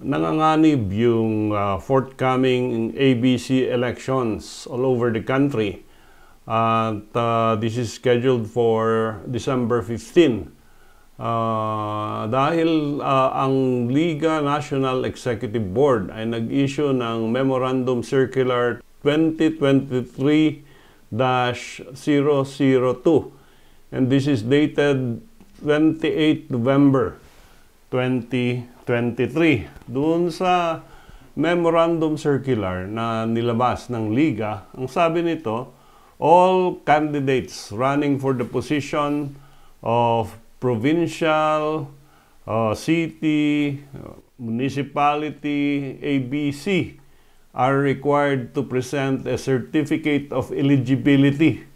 nanganganib yung forthcoming ABC elections all over the country. At this is scheduled for December 15. Dahil ang Liga National Executive Board ay nag-issue ng Memorandum Circular 2023-002, and this is dated 28 November 2023. Doon sa Memorandum Circular na nilabas ng Liga, ang sabi nito, all candidates running for the position of provincial, city, municipality, ABC are required to present a certificate of eligibility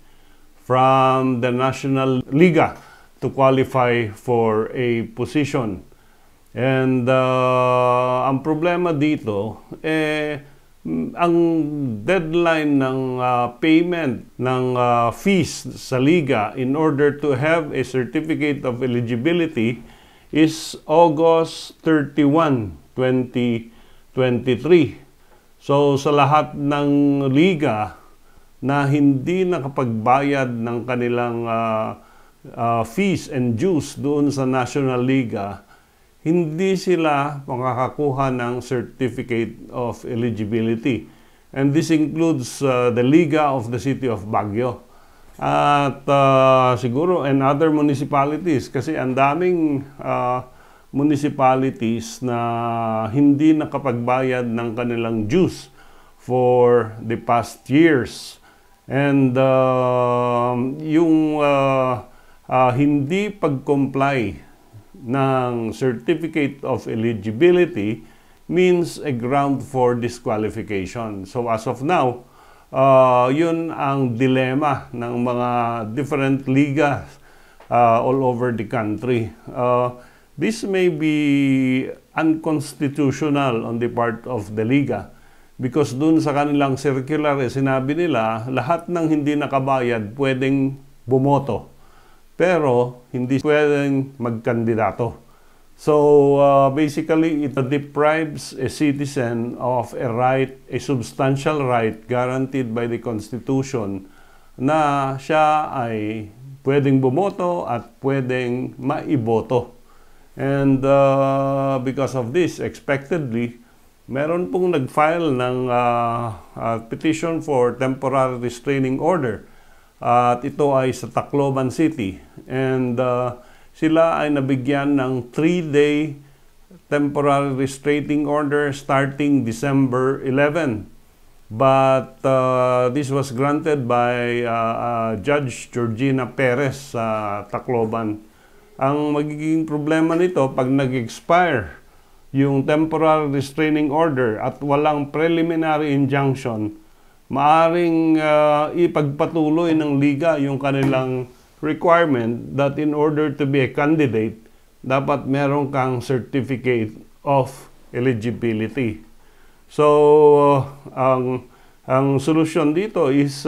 from the National Liga to qualify for a position. And ang problema dito, ang deadline ng payment ng fees sa Liga in order to have a certificate of eligibility is August 31, 2023. So sa lahat ng Liga na hindi nakapagbayad ng kanilang fees and dues doon sa National Liga, hindi sila makakakuha ng Certificate of Eligibility. And this includes the Liga of the City of Baguio. At siguro, and other municipalities, kasi ang daming municipalities na hindi nakapagbayad ng kanilang dues for the past years. And yung hindi pag-comply ng Certificate of Eligibility means a ground for disqualification. So as of now, yun ang dilemma ng mga different ligas all over the country. This may be unconstitutional on the part of the Liga because dun sa kanilang circular, sinabi nila lahat ng hindi nakabayad pwedeng bumoto. Pero hindi pwedeng magkandidato. So basically, it deprives a citizen of a right, a substantial right guaranteed by the Constitution na siya ay pwedeng bumoto at pwedeng maiboto. And because of this, expectedly, meron pong nag-file ng petition for temporary restraining order. At ito ay sa Tacloban City. And sila ay nabigyan ng 3-day temporary restraining order starting December 11. But this was granted by Judge Georgina Perez sa Tacloban. Ang magiging problema nito, pag nag-expire yung temporary restraining order at walang preliminary injunction, maaring ipagpatuloy ng Liga yung kanilang requirement that in order to be a candidate, dapat meron kang Certificate of Eligibility. So, ang solusyon dito is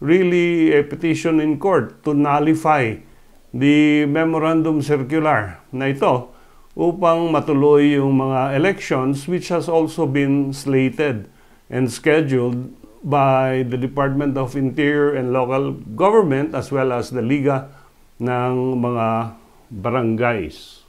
really a petition in court to nullify the Memorandum Circular na ito upang matuloy yung mga elections which has also been slated and scheduled by the Department of Interior and Local Government as well as the Liga ng mga barangays.